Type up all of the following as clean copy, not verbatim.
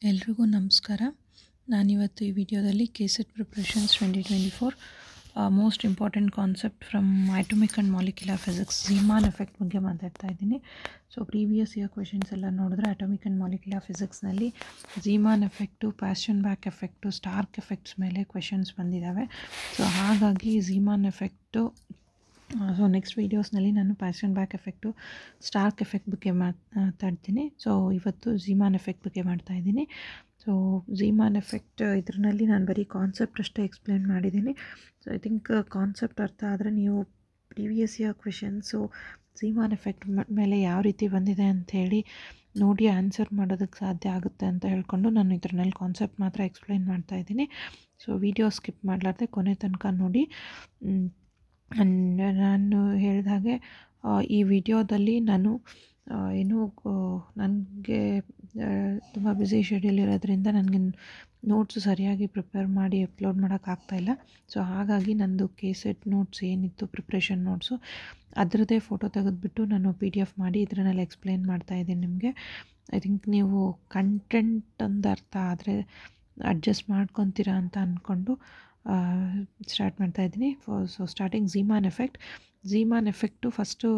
ಎಲ್ರಿಗೂ ನಮಸ್ಕಾರ. ನಾನಿವತ್ತು ಈ ವಿಡಿಯೋದಲ್ಲಿ KSET preparations 2024 most important concept from atomic and molecular physics Zeeman effect ಬಗ್ಗೆ ಮಾತಾಡ್ತಾ ಇದ್ದೀನಿ. ಸೊ ಪ್ರೀವಿಯಸ್ ಇಯರ್ ಕ್ವೆಶನ್ಸ್ ಎಲ್ಲ ನೋಡಿದ್ರೆ ಅಟೋಮಿಕ್ ಆ್ಯಂಡ್ ಮಾಲಿಕ್ಯುಲರ್ ಫಿಸಿಕ್ಸ್ನಲ್ಲಿ Zeeman effect, Paschen Back effect, Stark effects ಮೇಲೆ ಕ್ವೆಶನ್ಸ್ ಬಂದಿದ್ದಾವೆ. ಸೊ ಹಾಗಾಗಿ ಝೀಮಾನ್ ಎಫೆಕ್ಟು ಸೊ ನೆಕ್ಸ್ಟ್ ವೀಡಿಯೋಸ್ನಲ್ಲಿ ನಾನು ಪ್ಯಾಷನ್ಬ್ಯಾಕ್ ಎಫೆಕ್ಟು, ಸ್ಟಾರ್ಕ್ ಎಫೆಕ್ಟ್ ಬಗ್ಗೆ ಮಾತಾಡ್ತೀನಿ. ಸೊ ಇವತ್ತು ಝೀಮಾನ್ ಎಫೆಕ್ಟ್ ಬಗ್ಗೆ ಮಾಡ್ತಾಯಿದ್ದೀನಿ. ಸೊ ಝೀಮಾನ್ ಎಫೆಕ್ಟ್ ಇದರಲ್ಲಿ ನಾನು ಬರೀ ಕಾನ್ಸೆಪ್ಟ್ ಅಷ್ಟೇ ಎಕ್ಸ್ಪ್ಲೇನ್ ಮಾಡಿದ್ದೀನಿ. ಸೊ ಐ ಥಿಂಕ್ ಕಾನ್ಸೆಪ್ಟ್ ಅರ್ಥ ಆದರೆ ನೀವು ಪ್ರೀವಿಯಸ್ ಇಯರ್ ಕ್ವೆಶನ್ಸು ಝೀಮಾನ್ ಎಫೆಕ್ಟ್ ಮೇಲೆ ಯಾವ ರೀತಿ ಬಂದಿದೆ ಅಂಥೇಳಿ ನೋಡಿ ಆನ್ಸರ್ ಮಾಡೋದಕ್ಕೆ ಸಾಧ್ಯ ಆಗುತ್ತೆ ಅಂತ ಹೇಳ್ಕೊಂಡು ನಾನು ಇದರಲ್ಲಿ ಕಾನ್ಸೆಪ್ಟ್ ಮಾತ್ರ ಎಕ್ಸ್ಪ್ಲೇನ್ ಮಾಡ್ತಾಯಿದ್ದೀನಿ. ಸೊ ವಿಡಿಯೋ ಸ್ಕಿಪ್ ಮಾಡಲಾರ್ದೆ ಕೊನೆ ತನಕ ನೋಡಿ. ನಾನು ಹೇಳಿದ ಹಾಗೆ ಈ ವಿಡಿಯೋದಲ್ಲಿ ನಾನು ನನಗೆ ತುಂಬ ಬ್ಯುಸಿ ಶೆಡ್ಯೂಲ್ ಇರೋದ್ರಿಂದ ನನಗೆ ನೋಟ್ಸು ಸರಿಯಾಗಿ ಪ್ರಿಪೇರ್ ಮಾಡಿ ಅಪ್ಲೋಡ್ ಮಾಡೋಕ್ಕಾಗ್ತಾಯಿಲ್ಲ. ಸೊ ಹಾಗಾಗಿ ನಂದು ಕೆಸೆಟ್ ನೋಟ್ಸ್ ಏನಿತ್ತು ಪ್ರಿಪ್ರೇಷನ್ ನೋಟ್ಸು ಅದರದ್ದೇ ಫೋಟೋ ತೆಗೆದುಬಿಟ್ಟು ನಾನು PDF ಮಾಡಿ ಇದರಲ್ಲಿ ಎಕ್ಸ್ಪ್ಲೇನ್ ಮಾಡ್ತಾಯಿದ್ದೀನಿ ನಿಮಗೆ. ಐ ಥಿಂಕ್ ನೀವು ಕಂಟೆಂಟ್ ಒಂದು ಅರ್ಥ ಆದರೆ ಅಡ್ಜಸ್ಟ್ ಮಾಡ್ಕೊತೀರಾ ಅಂತ ಅಂದ್ಕೊಂಡು ಸ್ಟಾರ್ಟ್ ಮಾಡ್ತಾಯಿದ್ದೀನಿ. So starting Zeeman effect first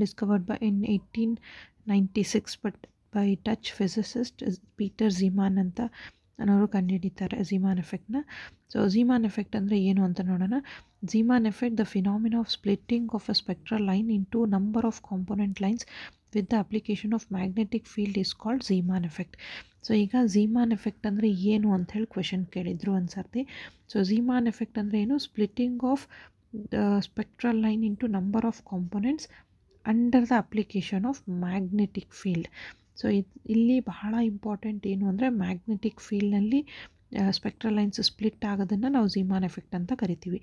discovered by in 1896 by Dutch physicist Peter Zeeman ಅಂತ ಅನ್ನೋರು ಕಂಡುಹಿಡಿತಾರೆ ಝೀಮಾನ್ ಎಫೆಕ್ಟ್ನ. ಸೊ ಝೀಮಾನ್ ಎಫೆಕ್ಟ್ ಅಂದರೆ ಏನು ಅಂತ ನೋಡೋಣ. Zeeman effect the phenomena of splitting of a spectral line into number of component lines with the application of magnetic field is called Zeeman effect. So ಈಗ Zeeman effect ಅಂದರೆ ಏನು ಅಂಥೇಳಿ ಕ್ವೆಶನ್ ಕೇಳಿದ್ರು ಒಂದು ಸರ್ತಿ. ಸೊ ಝೀಮಾನ್ ಎಫೆಕ್ಟ್ ಅಂದರೆ ಏನು? Splitting of spectral line into number of components under the application of magnetic field. So ಇಲ್ಲಿ ಬಹಳ ಇಂಪಾರ್ಟೆಂಟ್ ಏನು ಅಂದರೆ ಮ್ಯಾಗ್ನೆಟಿಕ್ ಫೀಲ್ಡ್ನಲ್ಲಿ ಸ್ಪೆಕ್ಟ್ರಲ್ ಲೈನ್ಸ್ ಸ್ಪ್ಲಿಟ್ ಆಗೋದನ್ನು ನಾವು ಝೀಮಾನ್ ಎಫೆಕ್ಟ್ ಅಂತ ಕರಿತೀವಿ.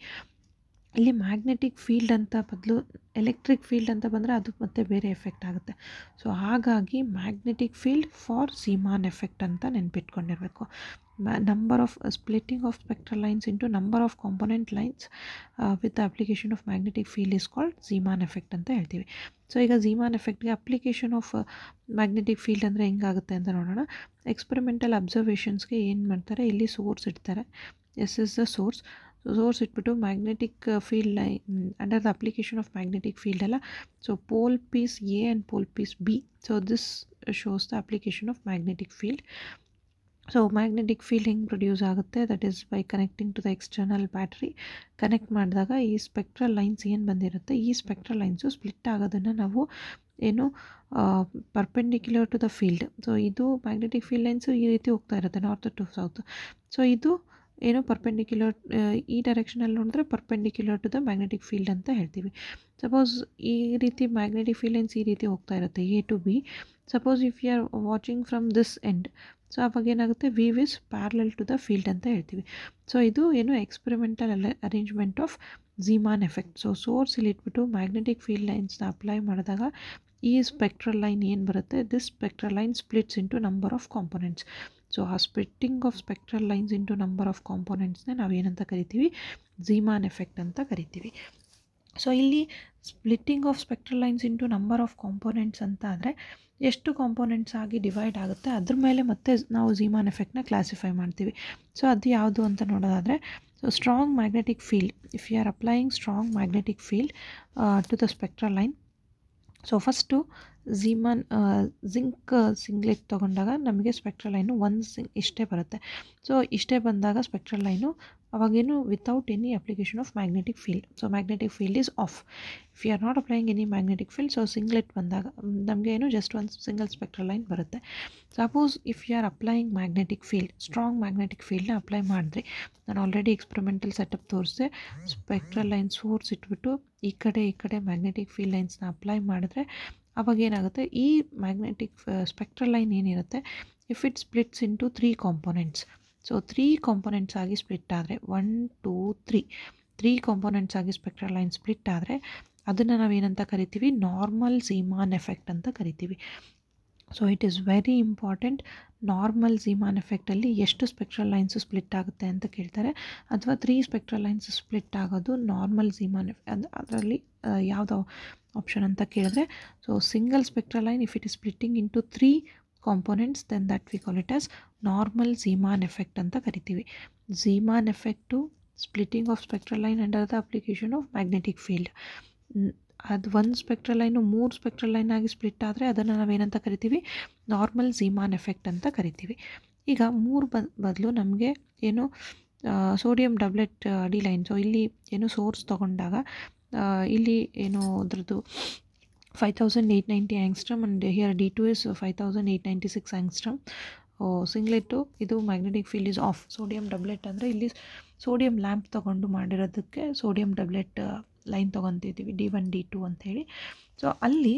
ಇಲ್ಲಿ ಮ್ಯಾಗ್ನೆಟಿಕ್ ಫೀಲ್ಡ್ ಅಂತ ಬದಲು ಎಲೆಕ್ಟ್ರಿಕ್ ಫೀಲ್ಡ್ ಅಂತ ಬಂದರೆ ಅದು ಮತ್ತೆ ಬೇರೆ ಎಫೆಕ್ಟ್ ಆಗುತ್ತೆ. ಸೊ ಹಾಗಾಗಿ magnetic field for Zeeman effect ಅಂತ ನೆನ್ಪಿಟ್ಕೊಂಡಿರಬೇಕು. Number of splitting of spectral lines into number of component lines with the application of magnetic field is called Zeeman effect ಅಂತ ಹೇಳ್ತೀವಿ. ಸೊ ಈಗ ಝೀಮಾನ್ ಎಫೆಕ್ಟ್ಗೆ ಅಪ್ಲಿಕೇಶನ್ ಆಫ್ ಮ್ಯಾಗ್ನೆಟಿಕ್ ಫೀಲ್ಡ್ ಅಂದರೆ ಹೆಂಗಾಗುತ್ತೆ ಅಂತ ನೋಡೋಣ. ಎಕ್ಸ್ಪೆರಿಮೆಂಟಲ್ ಅಬ್ಸರ್ವೇಷನ್ಸ್ಗೆ ಏನು ಮಾಡ್ತಾರೆ, ಇಲ್ಲಿ ಸೋರ್ಸ್ ಇಡ್ತಾರೆ. ಎಸ್ ಇಸ್ ದ ಸೋರ್ಸ್ ಇಟ್ಬಿಟ್ಟು magnetic field line under the application of magnetic field ಅಲ್ಲ. So pole piece A and pole piece B. So this shows the application of magnetic field. So magnetic field ಹೆಂಗೆ produce ಆಗುತ್ತೆ, that is by connecting to the external battery. Connect ಮಾಡಿದಾಗ ಈ spectral lines ಏನು ಬಂದಿರುತ್ತೆ, ಈ spectral lines split ಆಗೋದನ್ನು ನಾವು ಏನು perpendicular to the field. So ಇದು ಮ್ಯಾಗ್ನೆಟಿಕ್ ಫೀಲ್ಡ್ ಲೈನ್ಸು ಈ ರೀತಿ ಹೋಗ್ತಾ ಇರುತ್ತೆ ನಾರ್ತ್ ಟು ಸೌತ್. ಸೊ ಇದು ಏನು ಪರ್ಪೆಂಡಿಕ್ಯುಲರ್ ಈ ಡೈರೆಕ್ಷನಲ್ಲಿ ನೋಡಿದ್ರೆ perpendicular to the magnetic field ಅಂತ ಹೇಳ್ತೀವಿ. ಸಪೋಸ್ ಈ ರೀತಿ ಮ್ಯಾಗ್ನೆಟಿಕ್ ಫೀಲ್ಡ್ ಲೈನ್ಸ್ ಈ ರೀತಿ ಹೋಗ್ತಾ ಇರುತ್ತೆ A to B. Suppose if you are watching from this end, so ಅವಾಗ ಏನಾಗುತ್ತೆ, we is parallel to the field ಅಂತ ಹೇಳ್ತೀವಿ. ಸೊ ಇದು ಏನು experimental arrangement of Zeeman effect. So source ಇಲ್ಲಿ ಇಟ್ಬಿಟ್ಟು ಮ್ಯಾಗ್ನೆಟಿಕ್ ಫೀಲ್ಡ್ ಲೈನ್ಸ್ನ ಅಪ್ಲೈ ಮಾಡಿದಾಗ ಈ ಸ್ಪೆಕ್ಟ್ರಲ್ ಲೈನ್ ಏನು ಬರುತ್ತೆ, this spectral line splits into number of components. So ಆ splitting of spectral lines into number of ಕಾಂಪೊನೆಂಟ್ಸ್ನೇ ನಾವೇನಂತ ಕರಿತೀವಿ, ಝೀಮಾನ್ ಎಫೆಕ್ಟ್ ಅಂತ ಕರಿತೀವಿ. ಸೊ ಇಲ್ಲಿ splitting of spectral lines into number of components ಅಂತ ಆದರೆ ಎಷ್ಟು ಕಾಂಪೊನೆಂಟ್ಸ್ ಆಗಿ ಡಿವೈಡ್ ಆಗುತ್ತೆ ಅದ್ರ ಮೇಲೆ ಮತ್ತೆ ನಾವು ಝೀಮಾನ್ ಎಫೆಕ್ಟ್ನ ಕ್ಲಾಸಿಫೈ ಮಾಡ್ತೀವಿ. ಸೊ ಅದು ಯಾವುದು ಅಂತ ನೋಡೋದಾದರೆ, so strong magnetic field, if you are applying strong magnetic field to the spectral line. So first zinc singlet ತೊಗೊಂಡಾಗ ನಮಗೆ ಸ್ಪೆಕ್ಟ್ರಲ್ ಲೈನು ಇಷ್ಟೇ ಬರುತ್ತೆ. ಸೊ ಇಷ್ಟೇ ಬಂದಾಗ ಸ್ಪೆಕ್ಟ್ರಲ್ ಲೈನು ಅವಾಗೇನು without any application of magnetic field. So magnetic field is off. If you are not applying any magnetic field, so singlet ಬಂದಾಗ ನಮಗೆ ಏನು ಜಸ್ಟ್ ಒಂದು ಸಿಂಗಲ್ ಸ್ಪೆಕ್ಟ್ರಲ್ ಲೈನ್ ಬರುತ್ತೆ. Suppose if you are applying magnetic field, strong magnetic ಫೀಲ್ಡ್ನ apply ಮಾಡಿದ್ರಿ. ನಾನು already experimental setup ತೋರಿಸಿದೆ. Spectral line source ಇಟ್ಬಿಟ್ಟು ಈ ಕಡೆ ಮ್ಯಾಗ್ನೆಟಿಕ್ ಫೀಲ್ಡ್ ಲೈನ್ಸ್ನ ಅಪ್ಲೈ ಮಾಡಿದ್ರೆ ಅವಾಗ ಏನಾಗುತ್ತೆ, ಈ ಮ್ಯಾಗ್ನೆಟಿಕ್ ಸ್ಪೆಕ್ಟ್ರಲ್ ಲೈನ್ ಏನಿರುತ್ತೆ, if it splits into 3 components. So 3 components ಆಗಿ ಸ್ಪ್ಲಿಟ್ ಆದರೆ 1 2 3 ಕಾಂಪೊನೆಂಟ್ಸ್ ಆಗಿ ಸ್ಪೆಕ್ಟ್ರಲ್ ಲೈನ್ ಸ್ಪ್ಲಿಟ್ ಆದರೆ ಅದನ್ನು ನಾವೇನಂತ ಕರಿತೀವಿ, ನಾರ್ಮಲ್ ಝೀಮಾನ್ ಎಫೆಕ್ಟ್ ಅಂತ ಕರಿತೀವಿ. So it is very important. Normal Zeeman ಎಫೆಕ್ಟಲ್ಲಿ ಎಷ್ಟು ಸ್ಪೆಕ್ಟ್ರಲ್ ಲೈನ್ಸು ಸ್ಪ್ಲಿಟ್ ಆಗುತ್ತೆ ಅಂತ ಕೇಳ್ತಾರೆ, ಅಥವಾ 3 ಸ್ಪೆಕ್ಟ್ರಲ್ ಲೈನ್ಸ್ ಸ್ಪ್ಲಿಟ್ ಆಗೋದು ನಾರ್ಮಲ್ ಝೀಮಾನ್ ಅದರಲ್ಲಿ ಯಾವುದು ಆಪ್ಷನ್ ಅಂತ ಕೇಳಿದ್ರೆ, so single spectral line if it is splitting into 3 components, then that we call it as normal Zeeman effect ಅಂತ ಕರಿತೀವಿ. Zeeman effect splitting of spectral line under the application of magnetic field. ಅದು ಒಂದು spectral line 3 spectral line ಆಗಿ split ಆದರೆ ಅದನ್ನು ನಾವೇನಂತ ಕರಿತೀವಿ, normal Zeeman effect ಅಂತ ಕರಿತೀವಿ. ಈಗ 3 ಬದಲು ನಮಗೆ ಏನು ಸೋಡಿಯಂ ಡಬ್ಲೆಟ್ ಡಿ ಲೈನ್, ಸೊ ಇಲ್ಲಿ ಏನು ಸೋರ್ಸ್ ತೊಗೊಂಡಾಗ ಇಲ್ಲಿ ಏನು ಅದ್ರದ್ದು 5890 ಆಂಗ್ಸ್ಟ್ರಮ್ ಆ್ಯಂಡ್ ಹಿಯರ್ D2 is 5896 ಆಂಗ್ಸ್ಟ್ರಮ್. ಸಿಂಗ್ಲೆಟ್ಟು ಇದು magnetic field is of. Sodium ಡಬ್ಲೆಟ್ ಅಂದರೆ ಇಲ್ಲಿ ಸೋಡಿಯಂ ಲ್ಯಾಂಪ್ ತೊಗೊಂಡು ಮಾಡಿರೋದಕ್ಕೆ ಸೋಡಿಯಂ ಡಬ್ಲೆಟ್ ಲೈನ್ ತೊಗೊತಿದ್ದೀವಿ D1 D2 ಅಂಥೇಳಿ. ಸೊ ಅಲ್ಲಿ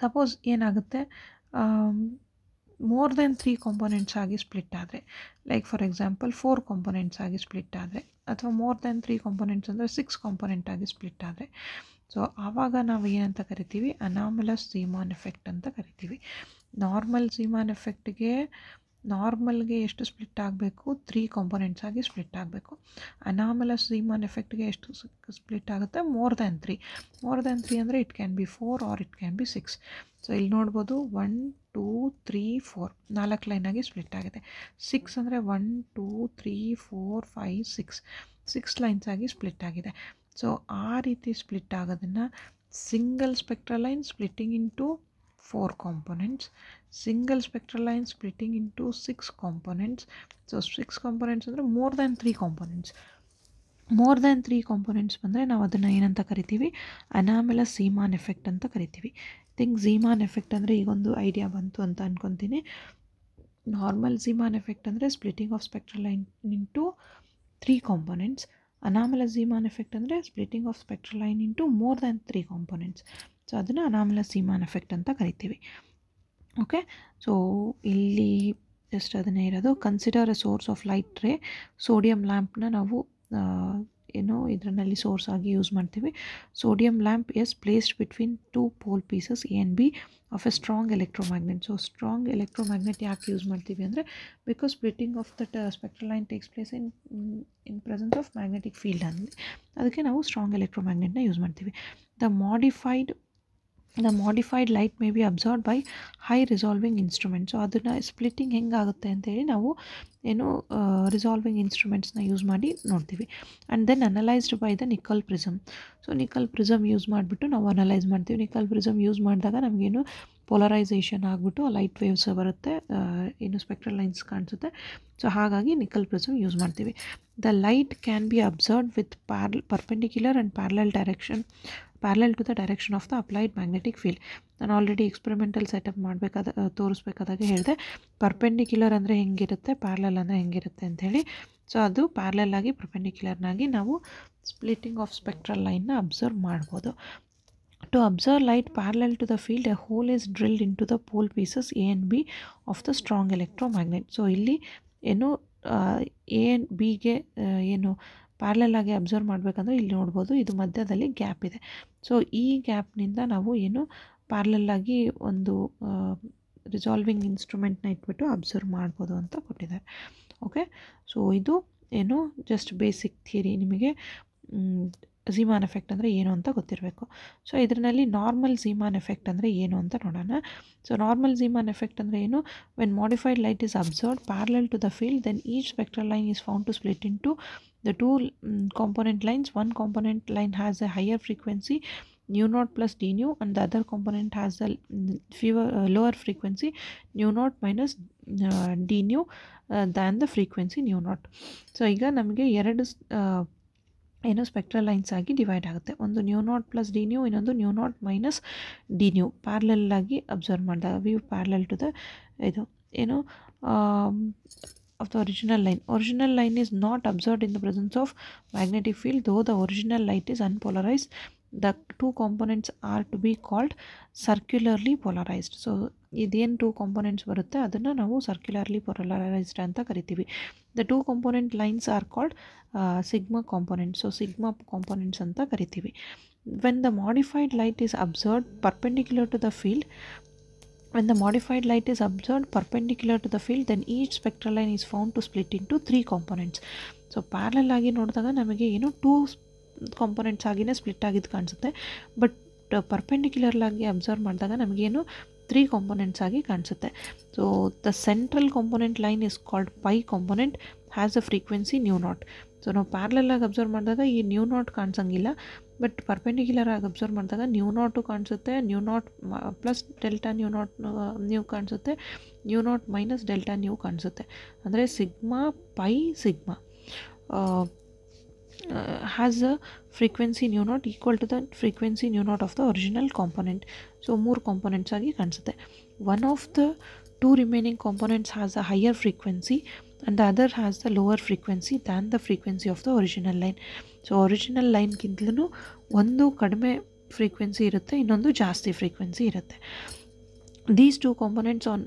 ಸಪೋಸ್ ಏನಾಗುತ್ತೆ, ಮೋರ್ ದೆನ್ 3 ಕಾಂಪೊನೆಂಟ್ಸ್ ಆಗಿ ಸ್ಪ್ಲಿಟ್ ಆದರೆ, ಲೈಕ್ ಫಾರ್ ಎಕ್ಸಾಂಪಲ್ 4 ಕಾಂಪೊನೆಂಟ್ಸ್ ಆಗಿ ಸ್ಪ್ಲಿಟ್ ಆದರೆ, ಅಥವಾ ಮೋರ್ ದೆನ್ 3 ಕಾಂಪೊನೆಂಟ್ಸ್ ಅಂದರೆ 6 ಕಾಂಪೊನೆಂಟ್ ಆಗಿ ಸ್ಪ್ಲಿಟ್ ಆದರೆ, ಸೊ ಆವಾಗ ನಾವು ಏನಂತ ಕರಿತೀವಿ, ಅನಾಮಲಸ್ ಝೀಮಾನ್ ಎಫೆಕ್ಟ್ ಅಂತ ಕರಿತೀವಿ. ನಾರ್ಮಲ್ ಝೀಮಾನ್ ಎಫೆಕ್ಟ್ಗೆ ನಾರ್ಮಲ್ಗೆ ಎಷ್ಟು ಸ್ಪ್ಲಿಟ್ ಆಗಬೇಕು, 3 ಕಾಂಪೊನೆಂಟ್ಸ್ ಆಗಿ ಸ್ಪ್ಲಿಟ್ ಆಗಬೇಕು. ಅನಾಮಲಸ್ ಝೀಮಾನ್ ಎಫೆಕ್ಟ್ಗೆ ಎಷ್ಟು ಸ್ಪ್ಲಿಟ್ ಆಗುತ್ತೆ, ಮೋರ್ ದ್ಯಾನ್ 3. ಮೋರ್ ದ್ಯಾನ್ 3 ಅಂದರೆ it can be 4 or it can be 6. So ಇಲ್ಲಿ ನೋಡ್ಬೋದು 1 2 3 4 4 ಲೈನಾಗಿ ಸ್ಪ್ಲಿಟ್ ಆಗಿದೆ. 6 ಅಂದರೆ 1 2 3 4 5 6 ಲೈನ್ಸ್ ಆಗಿ ಸ್ಪ್ಲಿಟ್ ಆಗಿದೆ. ಸೊ ಆ ರೀತಿ ಸ್ಪ್ಲಿಟ್ ಆಗೋದನ್ನು single spectral line splitting into 4 components, single spectral line splitting into 6 components. So 6 components ಅಂದರೆ more than 3 components. more than 3 components ಬಂದರೆ ನಾವು ಅದನ್ನು ಏನಂತ ಕರಿತೀವಿ, ಅನಾಮಲಸ್ ಝೀಮಾನ್ ಎಫೆಕ್ಟ್ ಅಂತ ಕರಿತೀವಿ. ಥಿಂಕ್ ಝೀಮಾನ್ ಎಫೆಕ್ಟ್ ಅಂದರೆ ಈಗೊಂದು ಐಡಿಯಾ ಬಂತು ಅಂತ ಅಂದ್ಕೊತೀನಿ. ನಾರ್ಮಲ್ ಝೀಮಾನ್ ಎಫೆಕ್ಟ್ ಅಂದರೆ splitting of spectral line into 3 components. Anomalous Zeeman effect ಅಂದರೆ splitting of spectral line into more than 3 components. So ಅದನ್ನು ಅನಾಮಲಸ್ ಝೀಮಾನ್ ಎಫೆಕ್ಟ್ ಅಂತ ಕರಿತೀವಿ. ಓಕೆ, ಸೊ ಇಲ್ಲಿ ಜಸ್ಟ್ ಅದನ್ನೇ ಇರೋದು. Consider a source of light ray. Sodium ಲ್ಯಾಂಪ್ನ ನಾವು ಏನೋ ಇದರಲ್ಲಿ ಸೋರ್ಸ್ ಆಗಿ ಯೂಸ್ ಮಾಡ್ತೀವಿ. Sodium lamp is placed between 2 pole pieces A and B of A strong electromagnet. So strong electromagnet ಯಾಕೆ ಯೂಸ್ ಮಾಡ್ತೀವಿ ಅಂದರೆ, because splitting of that spectral line takes place in presence of magnetic field ಅಂದರೆ ಅದಕ್ಕೆ ನಾವು strong ಎಲೆಕ್ಟ್ರೋಮ್ಯಾಗ್ನೆಟ್ನ use ಮಾಡ್ತೀವಿ. The modified light may be absorbed by high resolving instruments. So ಅದನ್ನು splitting ಹೆಂಗಾಗುತ್ತೆ ಅಂತೇಳಿ ನಾವು ಏನು ರಿಸಾಲ್ವಿಂಗ್ ಇನ್ಸ್ಟ್ರೂಮೆಂಟ್ಸ್ನ ಯೂಸ್ ಮಾಡಿ ನೋಡ್ತೀವಿ. And then analysed by the nicol prism. So nicol prism use ಮಾಡಿಬಿಟ್ಟು ನಾವು ಅನಲೈಸ್ ಮಾಡ್ತೀವಿ. ನಿಕಲ್ ಪ್ರಿಸಮ್ ಯೂಸ್ ಮಾಡಿದಾಗ ನಮಗೇನು ಪೋಲರೈಸೇಷನ್ ಆಗಿಬಿಟ್ಟು ಲೈಟ್ ವೇವ್ಸ್ ಬರುತ್ತೆ, ಏನು ಸ್ಪೆಕ್ಟ್ರಲ್ ಲೈನ್ಸ್ ಕಾಣಿಸುತ್ತೆ. ಸೊ ಹಾಗಾಗಿ ನಿಕಲ್ ಪ್ರಿಸಮ್ ಯೂಸ್ ಮಾಡ್ತೀವಿ. The light can be observed with perpendicular and parallel to the direction of the applied magnetic field. ನಾನು ಆಲ್ರೆಡಿ ಎಕ್ಸ್ಪೆರಿಮೆಂಟಲ್ ಸೆಟಪ್ ತೋರಿಸ್ಬೇಕಾದಾಗ ಹೇಳಿದೆ, ಪರ್ಪೆಂಡಿಕ್ಯುಲರ್ ಅಂದರೆ ಹೆಂಗಿರುತ್ತೆ, ಪ್ಯಾರಲಲ್ ಅಂದರೆ ಹೆಂಗಿರುತ್ತೆ ಅಂಥೇಳಿ. ಸೊ ಅದು ಪ್ಯಾರಲಲ್ ಆಗಿ ಪರ್ಪೆಂಡಿಕ್ಯುಲರ್ನಾಗಿ ನಾವು ಸ್ಪ್ಲಿಟ್ಟಿಂಗ್ ಆಫ್ ಸ್ಪೆಕ್ಟ್ರಲ್ ಲೈನ್ನ ಅಬ್ಸರ್ವ್ ಮಾಡ್ಬೋದು. To observe light parallel to the field, a hole is drilled into the pole pieces A and B of the strong electromagnet. So ಇಲ್ಲಿ ಏನು A and Bಗೆ ಏನು parallel ಆಗಿ observe ಮಾಡಬೇಕಂದ್ರೆ ಇಲ್ಲಿ ನೋಡ್ಬೋದು, ಇದು ಮಧ್ಯದಲ್ಲಿ ಗ್ಯಾಪ್ ಇದೆ. ಸೊ ಈ ಗ್ಯಾಪ್ನಿಂದ ನಾವು ಏನು ಪ್ಯಾರಲಲ್ ಆಗಿ ಒಂದು ರಿಸಾಲ್ವಿಂಗ್ ಇನ್ಸ್ಟ್ರೂಮೆಂಟ್ನ ಇಟ್ಬಿಟ್ಟು ಅಬ್ಸರ್ವ್ ಮಾಡ್ಬೋದು ಅಂತ ಕೊಟ್ಟಿದ್ದಾರೆ. ಓಕೆ, ಸೊ ಇದು ಏನು ಜಸ್ಟ್ ಬೇಸಿಕ್ ಥಿಯರಿ. ನಿಮಗೆ ಝೀಮಾನ್ ಎಫೆಕ್ಟ್ ಅಂದರೆ ಏನು ಅಂತ ಗೊತ್ತಿರಬೇಕು. ಸೊ ಇದರಲ್ಲಿ ನಾರ್ಮಲ್ ಝೀಮಾನ್ ಎಫೆಕ್ಟ್ ಅಂದರೆ ಏನು ಅಂತ ನೋಡೋಣ. ಸೊ ನಾರ್ಮಲ್ ಝೀಮಾನ್ ಎಫೆಕ್ಟ್ ಅಂದರೆ ಏನು, when modified light is observed parallel to the field, then each spectral line is found to split into the 2 component lines. One component line has a higher frequency nu naught plus d nu, and the other component has a lower frequency nu naught minus d nu than the frequency nu naught. So ಈಗ ನಮಗೆ ಎರಡು ಏನು spectral lines ಆಗಿ divide ಆಗುತ್ತೆ. ಒಂದು nu naught plus d nu, ಇನ್ನೊಂದು nu naught minus d nu. Parallel ಆಗಿ observe ಮಾಡಿದಾಗ ವ್ಯೂ ಪ್ಯಾರಲಲ್ ಟು ದ ಇದು ಏನು of the original line. Original line is not observed in the presence of magnetic field, though the original light is unpolarized. The 2 components are to be called circularly polarized. So ಇದೇನು 2 components ಬರುತ್ತೆ ಅದನ್ನು ನಾವು circularly polarized ಅಂತ ಕರಿತೀವಿ. The 2 component lines are called sigma components. So sigma components ಅಂತ ಕರಿತೀವಿ. When the modified light is observed perpendicular to the field, when the modified light is observed perpendicular to the field, then each spectral line is found to split into 3 components. So parallel ಆಗಿ ನೋಡಿದಾಗ ನಮಗೆ ಏನು 2 components ಆಗಿನೇ split ಆಗಿದ್ದು ಕಾಣಿಸುತ್ತೆ. But perpendicular ಆಗಿ observe ಮಾಡಿದಾಗ ನಮಗೇನು 3 components ಆಗಿ ಕಾಣಿಸುತ್ತೆ. So the central component line is called pi component, has a frequency nu naught. So ನಾವು ಪ್ಯಾರಲಲ್ ಆಗಿ ಅಬ್ಸರ್ವ್ ಮಾಡಿದಾಗ ಈ ನ್ಯೂ ನಾಟ್ ಕಾಣಿಸಂಗಿಲ್ಲ, ಬಟ್ ಪರ್ಪೆಂಡಿಕ್ಯುಲರ್ ಆಗಿ ಅಬ್ಸರ್ವ್ ಮಾಡಿದಾಗ ನ್ಯೂ ನಾಟು ಕಾಣಿಸುತ್ತೆ, nu naught plus delta nu naught nu ಕಾಣಿಸುತ್ತೆ, nu naught minus delta nu ಕಾಣಿಸುತ್ತೆ. ಅಂದರೆ sigma pi sigma has a frequency nu naught equal to the frequency nu naught of the original component. So 3 components ಆಗಿ ಕಾಣಿಸುತ್ತೆ. One of the 2 remaining components has a higher frequency and the other has the lower frequency than the frequency of the original line. So original line ಗಿಂತಲೂ ಒಂದು ಕಡಿಮೆ frequency ಇರುತ್ತೆ, ಇನ್ನೊಂದು ಜಾಸ್ತಿ frequency ಇರುತ್ತೆ. These 2 components on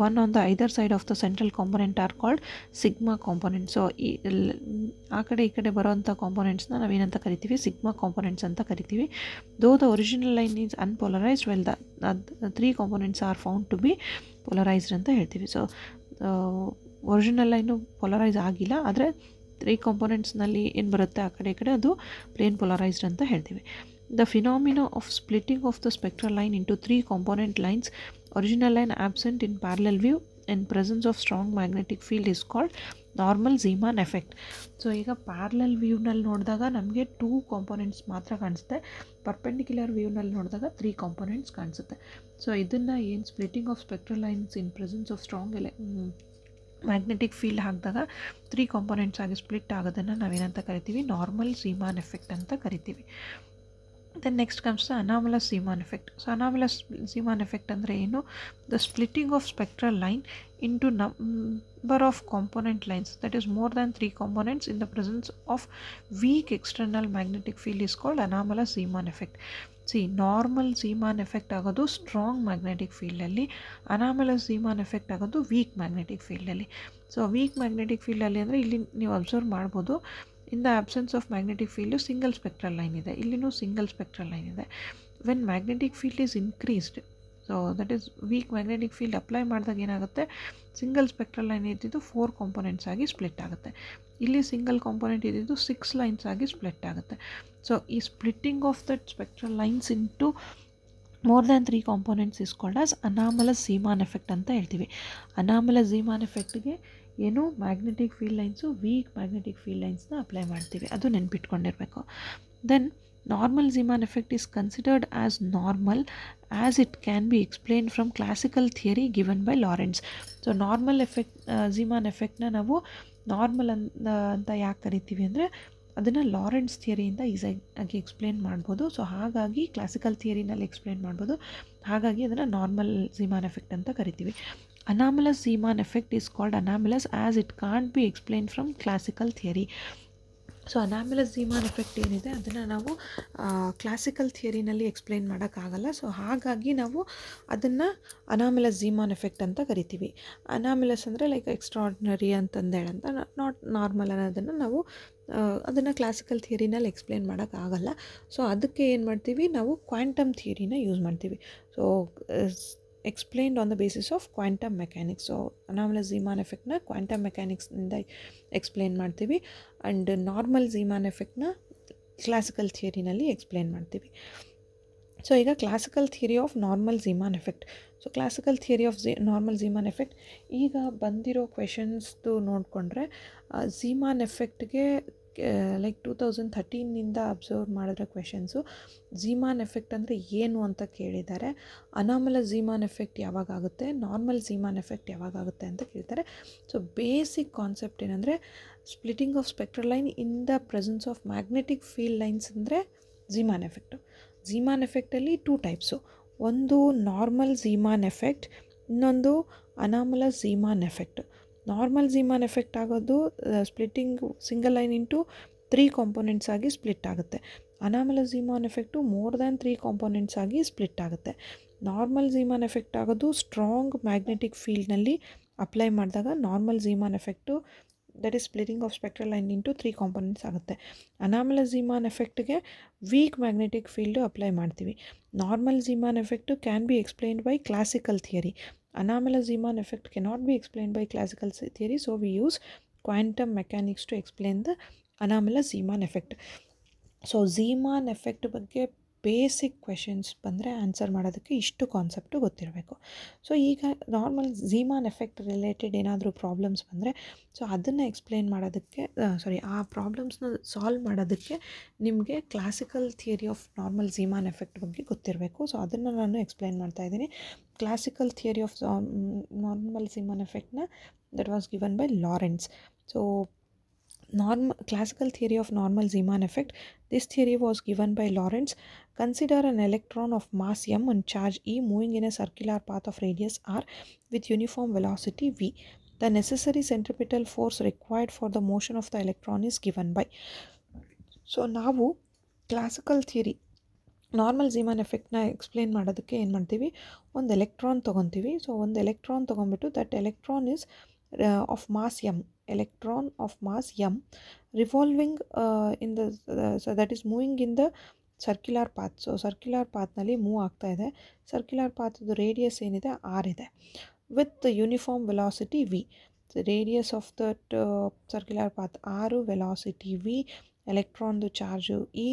one on the either side of the central component are called sigma component. So ಆ ಕಡೆ ಈ ಕಡೆ ಬರೋವಂಥ ಕಾಂಪೊನೆಂಟ್ಸ್ನ ನಾವೇನಂತ ಕರಿತೀವಿ, ಸಿಗ್ಮಾ ಕಾಂಪೊನೆಂಟ್ಸ್ ಅಂತ ಕರಿತೀವಿ. Though the original line is unpolarized, while the 3 components are found to be polarized ಅಂತ ಹೇಳ್ತೀವಿ. ಸೊ ಒರಿಜಿನಲ್ ಲೈನು ಪೊಲರೈಸ್ ಆಗಿಲ್ಲ, ಆದರೆ 3 ಕಾಂಪೊನೆಂಟ್ಸ್ನಲ್ಲಿ ಏನು ಬರುತ್ತೆ ಆ ಕಡೆ ಈ ಕಡೆ ಅದು ಪ್ಲೇನ್ ಪೊಲರೈಸ್ಡ್ ಅಂತ ಹೇಳ್ತೀವಿ. The phenomena of splitting of the spectral line into 3 component lines, original line absent in parallel view in presence of strong magnetic field, is called normal Zeeman effect. So ಈಗ parallel ವ್ಯೂನಲ್ಲಿ ನೋಡಿದಾಗ ನಮಗೆ 2 components ಮಾತ್ರ ಕಾಣಿಸುತ್ತೆ, perpendicular ವ್ಯೂನಲ್ಲಿ ನೋಡಿದಾಗ 3 components ಕಾಣಿಸುತ್ತೆ. So ಇದನ್ನು ಏನು splitting of spectral lines in presence of strong magnetic field ಹಾಕಿದಾಗ 3 ಕಾಂಪೊನೆಂಟ್ಸ್ ಆಗಿ ಸ್ಪ್ಲಿಟ್ ಆಗೋದನ್ನು ನಾವೇನಂತ ಕರಿತೀವಿ, ನಾರ್ಮಲ್ ಝೀಮಾನ್ ಎಫೆಕ್ಟ್ ಅಂತ ಕರಿತೀವಿ. Then next comes the anomalous Zeeman effect. So anomalous Zeeman effect ಅಂದರೆ ಏನು, the splitting of spectral line into number of component lines, that is more than 3 components in the presence of weak external magnetic field, is called anomalous Zeeman effect. See, normal Zeeman effect ಆಗೋದು strong magnetic ಫೀಲ್ಡಲ್ಲಿ, anomalous Zeeman effect ಆಗೋದು weak magnetic ಫೀಲ್ಡಲ್ಲಿ. So weak magnetic ಫೀಲ್ಡಲ್ಲಿ ಅಂದರೆ ಇಲ್ಲಿ ನೀವು observe ಮಾಡ್ಬೋದು, in the absence of magnetic field single spectral line ಇದೆ, ಇಲ್ಲಿನೂ ಸಿಂಗಲ್ ಸ್ಪೆಕ್ಟ್ರಲ್ ಲೈನ್ ಇದೆ. When magnetic field is increased, so that is weak magnetic field apply ಮಾಡಿದಾಗ ಏನಾಗುತ್ತೆ, ಸಿಂಗಲ್ ಸ್ಪೆಕ್ಟ್ರಲ್ ಲೈನ್ ಇದ್ದಿದ್ದು 4 ಕಾಂಪೊನೆಂಟ್ಸ್ ಆಗಿ ಸ್ಪ್ಲಿಟ್ ಆಗುತ್ತೆ, ಇಲ್ಲಿ ಸಿಂಗಲ್ ಕಾಂಪೊನೆಂಟ್ ಇದ್ದಿದ್ದು 6 ಲೈನ್ಸ್ ಆಗಿ ಸ್ಪ್ಲಿಟ್ ಆಗುತ್ತೆ. ಸೊ ಈ splitting of that spectral lines into more than 3 components is called as anomalous Zeeman effect ಅಂತ ಹೇಳ್ತೀವಿ. ಅನಾಮಲಸ್ ಝೀಮಾನ್ ಎಫೆಕ್ಟ್ಗೆ ಏನು magnetic field lines weak magnetic field ಲೈನ್ಸ್ನ ಅಪ್ಲೈ ಮಾಡ್ತೀವಿ, ಅದು ನೆನ್ಪಿಟ್ಕೊಂಡಿರಬೇಕು. Then normal Zeeman effect is considered as normal as it can be explain from classical theory given by Lorentz. So normal effect Zeeman ಎಫೆಕ್ಟ್ನ ನಾವು normal ಅಂತ ಯಾಕೆ ಕರಿತೀವಿ ಅಂದರೆ ಅದನ್ನು ಲಾರೆನ್ಸ್ ಥಿಯರಿಯಿಂದ ಈಸಿಯಾಗಿ ಎಕ್ಸ್ಪ್ಲೇನ್ ಮಾಡ್ಬೋದು. ಸೊ ಹಾಗಾಗಿ ಕ್ಲಾಸಿಕಲ್ ಥಿಯರಿನಲ್ಲಿ ಎಕ್ಸ್ಪ್ಲೇನ್ ಮಾಡ್ಬೋದು, ಹಾಗಾಗಿ ಅದನ್ನು ನಾರ್ಮಲ್ ಝೀಮಾನ್ ಎಫೆಕ್ಟ್ ಅಂತ ಕರಿತೀವಿ. Anomalous Zeeman effect is called anomalous as it can't be explained from classical theory. So anomalous Zeeman effect ಏನಿದೆ ಅದನ್ನು ನಾವು ಕ್ಲಾಸಿಕಲ್ ಥಿಯರಿನಲ್ಲಿ ಎಕ್ಸ್ಪ್ಲೇನ್ ಮಾಡೋಕ್ಕಾಗಲ್ಲ. ಸೊ ಹಾಗಾಗಿ ನಾವು ಅದನ್ನು ಅನಾಮಲಸ್ ಝೀಮಾನ್ ಎಫೆಕ್ಟ್ ಅಂತ ಕರಿತೀವಿ. ಅನಾಮಲಸ್ ಅಂದರೆ ಲೈಕ್ ಎಕ್ಸ್ಟ್ರಾರ್ಡಿನರಿ ಅಂತಂದೇಳಂತ, ನಾಟ್ ನಾರ್ಮಲ್ ಅನ್ನೋದನ್ನು ನಾವು ಅದನ್ನು ಕ್ಲಾಸಿಕಲ್ ಥಿಯರಿನಲ್ಲಿ ಎಕ್ಸ್ಪ್ಲೇನ್ ಮಾಡೋಕ್ಕಾಗಲ್ಲ. ಸೊ ಅದಕ್ಕೆ ಏನು ಮಾಡ್ತೀವಿ, ನಾವು ಕ್ವಾಂಟಮ್ ಥಿಯರಿನ ಯೂಸ್ ಮಾಡ್ತೀವಿ. So explained on the basis of quantum mechanics. So anomalous Zeeman effect na quantum mechanics ಇಂದ ಎಕ್ಸ್ಪ್ಲೇನ್ ಮಾಡ್ತೀವಿ, ಆ್ಯಂಡ್ ನಾರ್ಮಲ್ Zeeman effect ನ ಕ್ಲಾಸಿಕಲ್ ಥಿಯರಿನಲ್ಲಿ ಎಕ್ಸ್ಪ್ಲೇನ್ ಮಾಡ್ತೀವಿ. ಸೊ ಈಗ classical theory of normal Zeeman effect. So classical theory of normal Zeeman effect ಈಗ ಬಂದಿರೋ ಕ್ವೆಶನ್ಸ್ದು ನೋಡಿಕೊಂಡ್ರೆ Zeeman effectಗೆ ಲೈಕ್ 2013ನಿಂದ ಅಬ್ಸರ್ವ್ ಮಾಡಿದ್ರೆ ಕ್ವೆಶನ್ಸು Zeeman effect ಅಂದರೆ ಏನು ಅಂತ ಕೇಳಿದ್ದಾರೆ, ಅನಾಮಲಸ್ Zeeman effect ಯಾವಾಗುತ್ತೆ, ನಾರ್ಮಲ್ Zeeman effect ಯಾವಾಗುತ್ತೆ ಅಂತ ಕೇಳ್ತಾರೆ. ಸೊ ಬೇಸಿಕ್ ಕಾನ್ಸೆಪ್ಟ್ ಏನಂದರೆ splitting of spectral line in the presence of magnetic field lines ಅಂದರೆ Zeeman effect. Zeeman effectಲ್ಲಿ 2 ಟೈಪ್ಸು, ಒಂದು ನಾರ್ಮಲ್ Zeeman effect, ಇನ್ನೊಂದು anomalous Zeeman effect. Normal Zeeman effect ಆಗೋದು splitting single line into 3 components ಆಗಿ split ಆಗುತ್ತೆ. Anomalous Zeeman effect more than 3 components ಆಗಿ split ಆಗುತ್ತೆ. Normal Zeeman effect ಆಗೋದು ಸ್ಟ್ರಾಂಗ್ ಮ್ಯಾಗ್ನೆಟಿಕ್ ಫೀಲ್ಡ್ನಲ್ಲಿ ಅಪ್ಲೈ ಮಾಡಿದಾಗ normal Zeeman effect, that is splitting of spectral line into 3 components ಆಗುತ್ತೆ. Anomalous Zeeman effectಗೆ weak magnetic field apply ಮಾಡ್ತೀವಿ. Normal Zeeman effect can be explained by classical theory. Anomalous Zeeman effect cannot be explained by classical theory, so we use quantum mechanics to explain the anomalous Zeeman effect. So Zeeman effect ಬಗ್ಗೆ basic questions ಬಂದರೆ answer ಮಾಡೋದಕ್ಕೆ ಇಷ್ಟು concept ಗೊತ್ತಿರಬೇಕು. So ಈಗ normal Zeeman effect related ಏನಾದರೂ problems ಬಂದರೆ so ಅದನ್ನು explain ಮಾಡೋದಕ್ಕೆ ಆ ಪ್ರಾಬ್ಲಮ್ಸ್ನ ಸಾಲ್ವ್ ಮಾಡೋದಕ್ಕೆ ನಿಮಗೆ classical theory of normal Zeeman effect ಬಗ್ಗೆ ಗೊತ್ತಿರಬೇಕು. ಸೊ ಅದನ್ನು ನಾನು ಎಕ್ಸ್ಪ್ಲೇನ್ ಮಾಡ್ತಾಯಿದ್ದೀನಿ. Classical theory of normal Zeeman ಎಫೆಕ್ಟ್ನ that was given by Lorentz. So classical theory of normal Zeeman effect. This theory was given by Lorentz. Consider an electron of mass m and charge E moving in a circular path of radius r with uniform velocity v. The necessary centripetal force required for the motion of the electron is given by. So ನಾವು classical theory normal Zeeman ಎಫೆಕ್ಟ್ನ explain ಮಾಡೋದಕ್ಕೆ ಏನು ಮಾಡ್ತೀವಿ, ಒಂದು electron ತೊಗೊತೀವಿ. So ಒಂದು electron ತೊಗೊಂಡ್ಬಿಟ್ಟು that electron is of mass m, electron of mass m revolving in the so that is moving in the circular path. So circular ಪಾತ್ನಲ್ಲಿ move ಆಗ್ತಾ ಇದೆ. ಸರ್ಕ್ಯುಲರ್ ಪಾತ್ದು ರೇಡಿಯಸ್ ಏನಿದೆ r ಇದೆ with uniform velocity v. Radius of that circular path r, velocity v, ಎಲೆಕ್ಟ್ರಾನ್ದು charge e,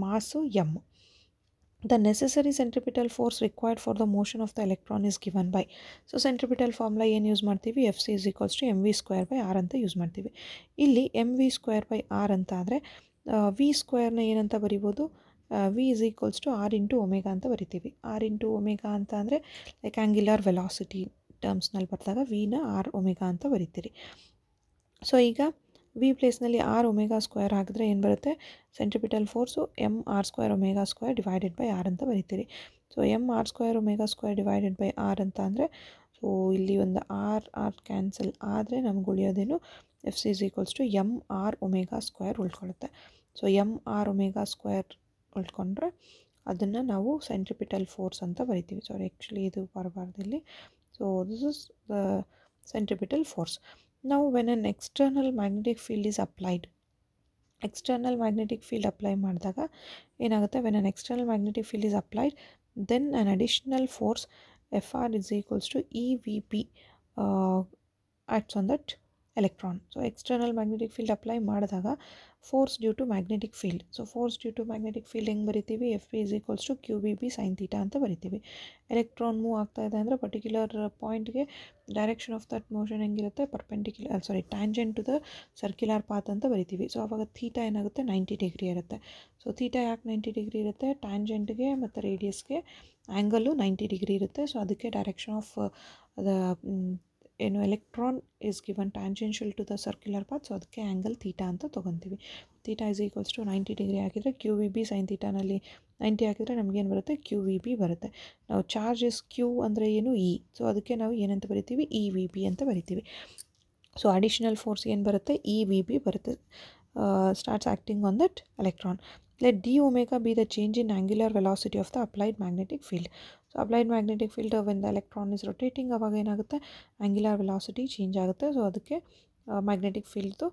mass m. The necessary centripetal force required for the motion of the electron is given by. So centripetal formula ಏನು use ಮಾಡ್ತೀವಿ, Fc is equals to mv²/r ಅಂತ use ಮಾಡ್ತೀವಿ. ಇಲ್ಲಿ mv²/r ಅಂತ ಆದರೆ v ಸ್ಕ್ವೇರ್ನ ಏನಂತ ಬರಿಬೋದು, v is equals to r into omega ಅಂತ ಬರಿತೀವಿ. r into omega ಅಂತ ಅಂದರೆ ಲೈಕ್ ಆ್ಯಂಗ್ಯುಲರ್ ವೆಲಾಸಿಟಿ ಟರ್ಮ್ಸ್ನಲ್ಲಿ ಬರೆದಾಗ ವಿನ r omega ಅಂತ ಬರಿತೀರಿ. ಸೊ ಈಗ ವಿ ಪ್ಲೇಸ್ನಲ್ಲಿ ಆರ್ ಒಮೆಗಾ ಸ್ಕ್ವೇರ್ ಹಾಕಿದ್ರೆ ಏನು ಬರುತ್ತೆ, centripetal force m r square omega square divided by r ಅಂತ ಬರಿತೀರಿ. So m r square omega square divided by r ಅಂತ ಅಂದರೆ ಸೊ ಇಲ್ಲಿ ಒಂದು ಆರ್ ಕ್ಯಾನ್ಸಲ್ ಆದರೆ ನಮ್ಗೆ ಉಳಿಯೋದೇನು F C is equals to m r omega square ಉಳ್ಕೊಳ್ಳುತ್ತೆ. So m r omega square ಉಳ್ಕೊಂಡ್ರೆ ಅದನ್ನು ನಾವು ಸೆಂಟ್ರಿಪಿಟಲ್ ಫೋರ್ಸ್ ಅಂತ ಬರಿತೀವಿ. ಸಾರಿ ಆ್ಯಕ್ಚುಲಿ ಇದು ಬರಬಾರ್ದಿಲ್ಲಿ. So this is the centripetal force. Now when an external magnetic field is applied, external magnetic field apply ಮಾಡಿದಾಗ ಏನಾಗುತ್ತೆ, when an external magnetic field is applied then an additional force Fr is equals to EVP acts on that electron. So external magnetic field apply ಮಾಡಿದಾಗ force due to magnetic field. So force due to magnetic field ಹೆಂಗೆ ಬರಿತೀವಿ, Fp is equals to QBB sin theta ಅಂತ ಬರಿತೀವಿ. Electron move ಆಗ್ತಾ ಇದೆ ಅಂದರೆ particular ಪಾಯಿಂಟ್ಗೆ direction of that motion ಹೆಂಗಿರುತ್ತೆ, tangent to the circular path ಅಂತ ಬರಿತೀವಿ. ಸೊ ಆವಾಗ ಥೀಟಾ ಏನಾಗುತ್ತೆ, 90 ಡಿಗ್ರಿ ಇರುತ್ತೆ. ಸೊ ಥೀಟಾ ಯಾಕೆ 90 ಡಿಗ್ರಿ ಇರುತ್ತೆ, ಟ್ಯಾಂಜೆಂಟ್ಗೆ ಮತ್ತು ರೇಡಿಯಸ್ಗೆ ಆ್ಯಂಗಲ್ಲು 90 ಡಿಗ್ರಿ ಇರುತ್ತೆ. ಸೊ ಅದಕ್ಕೆ ಡೈರೆಕ್ಷನ್ ಆಫ್ ದ ಏನು electron is given tangential to the circular path. So ಅದಕ್ಕೆ ಆ್ಯಂಗಲ್ ಥೀಟಾ ಅಂತ ತೊಗೊತೀವಿ. Theta is equals to 90 degree ಹಾಕಿದರೆ ಕ್ಯೂ ವಿ ಬಿ ಸೈನ್ ಥೀಟಾನಲ್ಲಿ 90 ಹಾಕಿದರೆ ನಮಗೇನು ಬರುತ್ತೆ, ಕ್ಯೂ ವಿ ಬಿ ಬರುತ್ತೆ. ನಾವು ಚಾರ್ಜ್ ಇಸ್ ಕ್ಯೂ ಅಂದರೆ ಏನು, ಇ. ಸೊ ಅದಕ್ಕೆ ನಾವು ಏನಂತ ಬರಿತೀವಿ, ಇ ವಿ ಬಿ ಅಂತ ಬರಿತೀವಿ. ಸೊ ಅಡಿಷನಲ್ ಫೋರ್ಸ್ ಏನು ಬರುತ್ತೆ, ಇ ವಿ ಬಿ ಬರುತ್ತೆ, starts acting on that electron. Let d omega be the change in angular velocity of the applied magnetic field. So applied magnetic field when the electron is rotating ಆವಾಗ ಏನಾಗುತ್ತೆ, angular velocity change ಆಗುತ್ತೆ. So ಅದಕ್ಕೆ magnetic ಫೀಲ್ಡ್ದು